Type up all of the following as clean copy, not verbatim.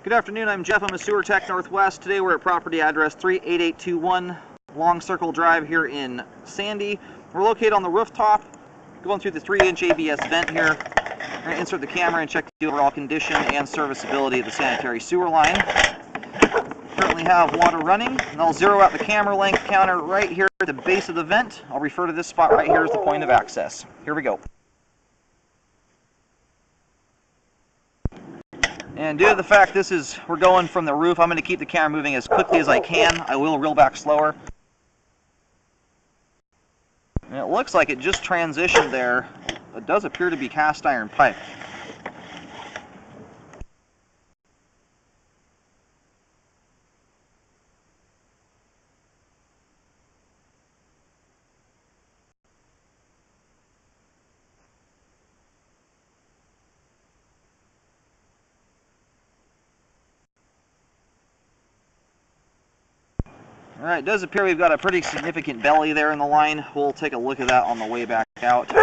Good afternoon, I'm Jeff. I'm a sewer tech Northwest. Today we're at property address 38821 Long Circle Drive here in Sandy. We're located on the rooftop, going through the 3-inch ABS vent here. We're going to insert the camera and check the overall condition and serviceability of the sanitary sewer line. Currently have water running, and I'll zero out the camera length counter right here at the base of the vent. I'll refer to this spot right here as the point of access. Here we go. And due to the fact we're going from the roof, I'm going to keep the camera moving as quickly as I can. I will reel back slower. And it looks like it just transitioned there. It does appear to be cast iron pipe. Alright, it does appear we've got a pretty significant belly there in the line. We'll take a look at that on the way back out.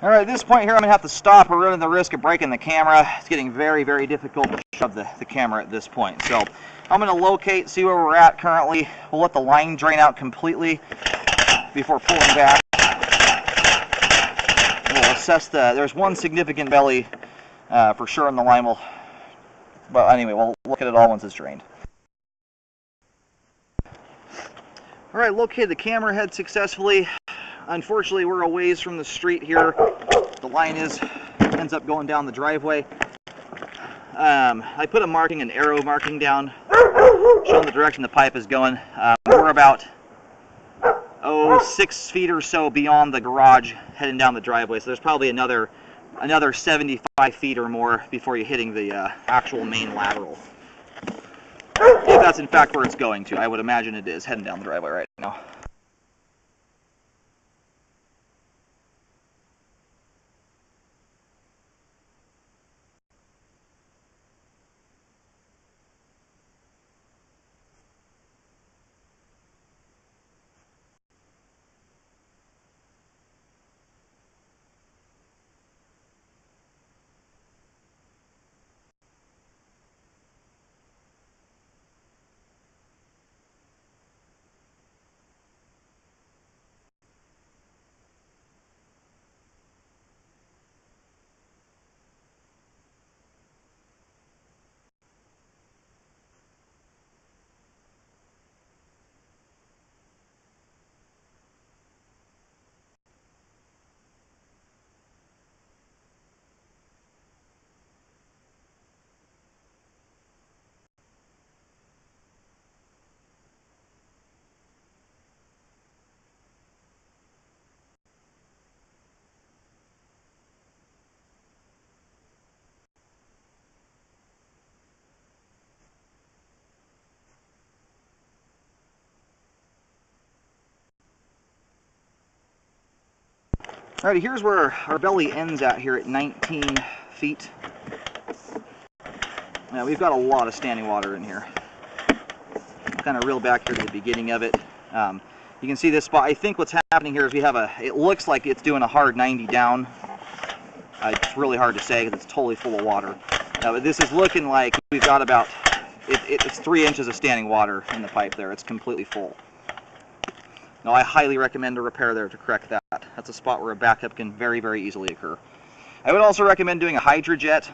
Alright, at this point here I'm going to have to stop. We're running the risk of breaking the camera. It's getting very, very difficult to shove the camera at this point. So I'm going to locate, see where we're at currently. We'll let the line drain out completely before pulling back. We'll assess there's one significant belly for sure in the line. Well, anyway, we'll look at it all once it's drained. Alright, located the camera head successfully. Unfortunately, we're a ways from the street here. The line ends up going down the driveway. I put an arrow marking down, showing the direction the pipe is going. We're about 6 feet or so beyond the garage, heading down the driveway. So there's probably another 75 feet or more before you're hitting the actual main lateral. If that's in fact where it's going to, I would imagine it is heading down the driveway right now. Alrighty, here's where our belly ends at here at 19 feet. Now we've got a lot of standing water in here. Kind of reel back here to the beginning of it. You can see this spot. I think what's happening here is we have it looks like it's doing a hard 90 down. It's really hard to say because it's totally full of water. But this is looking like we've got about, it's 3 inches of standing water in the pipe there. It's completely full. Now I highly recommend a repair there to correct that. That's a spot where a backup can very, very easily occur. I would also recommend doing a HydroJet,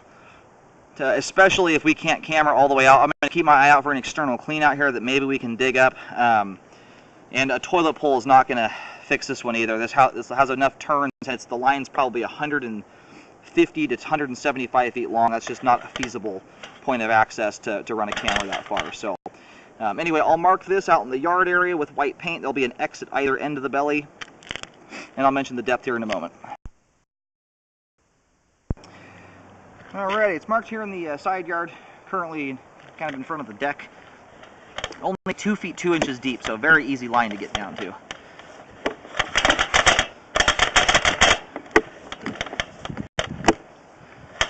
especially if we can't camera all the way out. I'm going to keep my eye out for an external clean out here that maybe we can dig up. And a toilet pole is not going to fix this one either. This has enough turns. The line's probably 150 to 175 feet long. That's just not a feasible point of access to run a camera that far. So anyway, I'll mark this out in the yard area with white paint. There'll be an X at either end of the belly. And I'll mention the depth here in a moment. Alrighty, it's marked here in the side yard, currently kind of in front of the deck. Only 2 feet 2 inches deep, so a very easy line to get down to.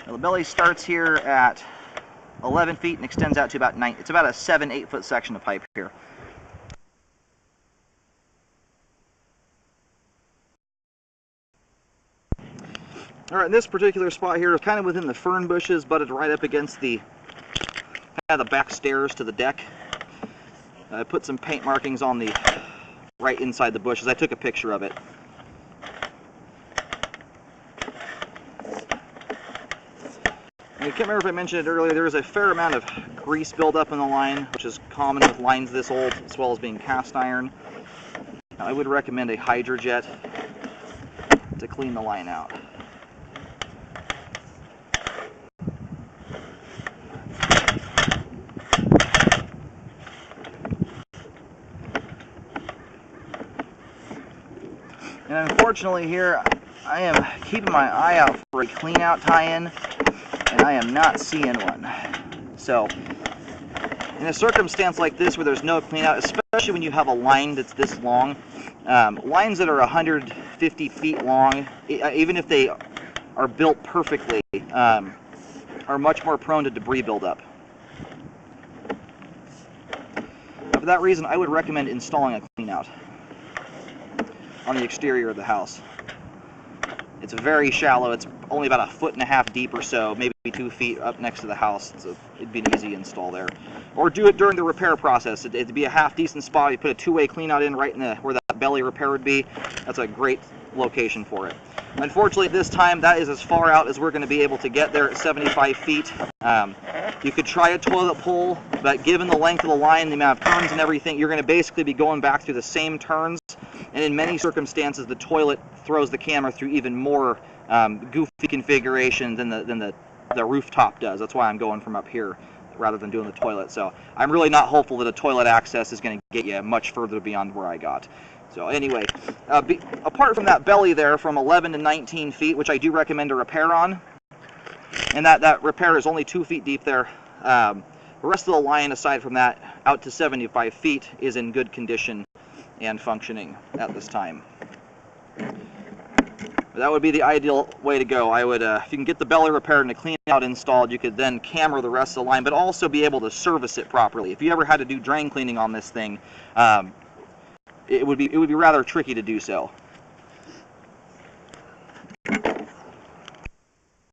Now the belly starts here at 11 feet and extends out to about 9. It's about a 7-8 foot section of pipe here. Alright, this particular spot here is kind of within the fern bushes, butted right up against the back stairs to the deck. I put some paint markings on the right inside the bushes. I took a picture of it. And I can't remember if I mentioned it earlier, there is a fair amount of grease buildup in the line, which is common with lines this old, as well as being cast iron. Now, I would recommend a HydroJet to clean the line out. And unfortunately here, I am keeping my eye out for a clean out tie-in, and I am not seeing one. So, in a circumstance like this where there's no clean out, especially when you have a line that's this long, lines that are 150 feet long, even if they are built perfectly, are much more prone to debris buildup. For that reason, I would recommend installing a clean out on the exterior of the house. It's very shallow. It's only about 1.5 feet deep or so, maybe 2 feet up next to the house. So it'd be an easy install there. Or do it during the repair process. It'd be a half decent spot. You put a 2-way clean out in right in where that belly repair would be. That's a great location for it. Unfortunately, this time that is as far out as we're going to be able to get there at 75 feet. You could try a toilet pole, but given the length of the line, the amount of turns and everything, you're going to basically be going back through the same turns. And in many circumstances, the toilet throws the camera through even more goofy configuration than the rooftop does. That's why I'm going from up here rather than doing the toilet. So I'm really not hopeful that a toilet access is going to get you much further beyond where I got. So anyway, apart from that belly there from 11 to 19 feet, which I do recommend a repair on, and that repair is only 2 feet deep there, the rest of the line aside from that out to 75 feet is in good condition and functioning at this time. That would be the ideal way to go. I would, if you can get the belly repaired and a clean out installed, you could then camera the rest of the line, but also be able to service it properly. If you ever had to do drain cleaning on this thing, it would be rather tricky to do so.